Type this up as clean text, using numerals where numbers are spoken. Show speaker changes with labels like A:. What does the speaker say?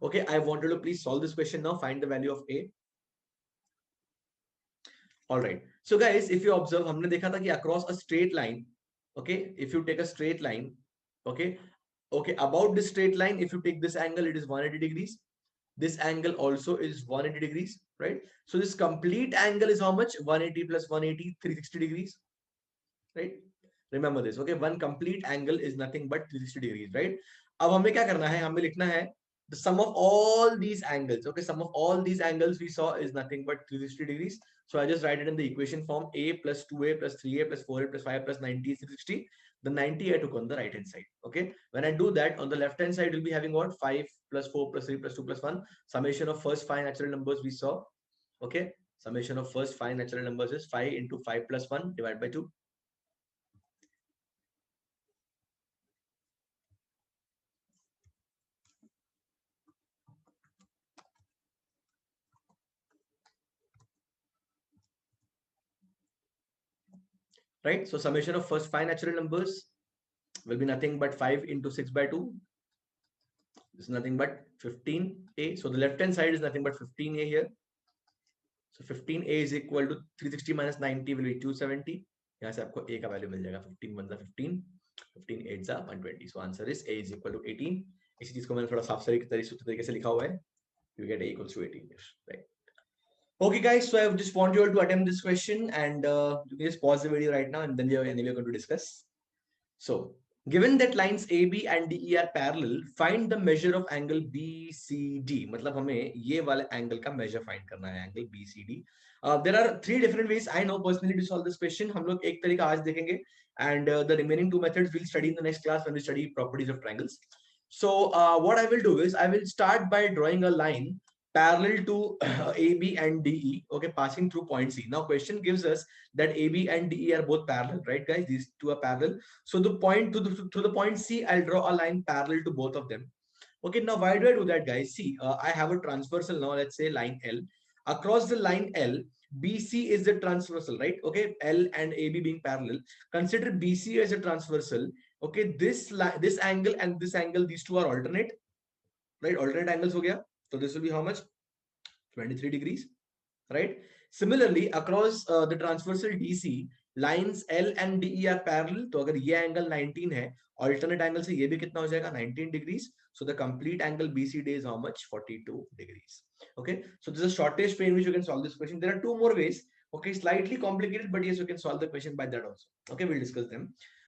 A: Okay, I want you to please solve this question now. Find the value of A. All right. So guys, if you observe, हमने देखा था कि across a straight line, okay, if you take a straight line, okay, okay, about this straight line, if you take this angle, it is 180 degrees. This angle also is 180 degrees, right? So this complete angle is how much? 180 plus 180, 360 degrees, right? Remember this, okay? One complete angle is nothing but 360 degrees, right? अब हमें क्या करना है? हमें लिखना है the sum of all these angles, okay? Sum of all these angles we saw is nothing but 360 degrees. So I just write it in the equation form: a plus 2a plus 3a plus 4a plus 5 plus 90 is 360. The 90 I took on the right hand side, okay? When I do that, on the left hand side, we'll be having what? 5 plus 4 plus 3 plus 2 plus 1. Summation of first 5 natural numbers we saw, okay? Summation of first 5 natural numbers is 5 into 5 plus 1 divided by 2. Right? So summation of first 5 natural numbers will be nothing but 5 into 6 by 2. This is nothing but 15a. So the left hand side is nothing but 15a here. So 15a is equal to 360 minus 90 will be 270. यहाँ से आपको a का value मिल जाएगा 15 1 15 15 8 120. So answer is a is equal to 18. इसी चीज को मैंने थोड़ा साफ तरीके से लिखा हुआ है. You get a equals to 18 here, right? Okay, guys. So I just want you all to attempt this question, and you can just pause the video right now, and then we are going to discuss. So, given that lines AB and DE are parallel, find the measure of angle BCD. मतलब हमें ये वाले angle का measure find करना है, angle BCD. There are 3 different ways I know personally to solve this question. हम लोग एक तरीका आज देखेंगे, and the remaining 2 methods we'll study in the next class when we study properties of triangles. So, what I will do is I will start by drawing a line parallel to AB and DE, okay, passing through point C. Now, question gives us that AB and DE are both parallel, right, guys? These two are parallel. So the point to the point C, I'll draw a line parallel to both of them. Okay, now why do I do that, guys? See, I have a transversal now. Let's say line L. Across the line L, BC is the transversal, right? Okay, L and AB being parallel. Consider BC as a transversal. Okay, this angle and this angle, these two are alternate, right? Alternate angles हो गया. So this will be how much? 23 degrees, right? Similarly, across the transversal DC, lines L and DE are parallel. तो अगर ये angle 19 है, alternate angle से ये भी कितना हो जाएगा? 19 degrees. So the complete angle BCD is how much? 42 degrees. Okay. So this is the shortest way in which you can solve this question. There are 2 more ways. Okay, slightly complicated, but yes, you can solve the question by that also. Okay, we'll discuss them.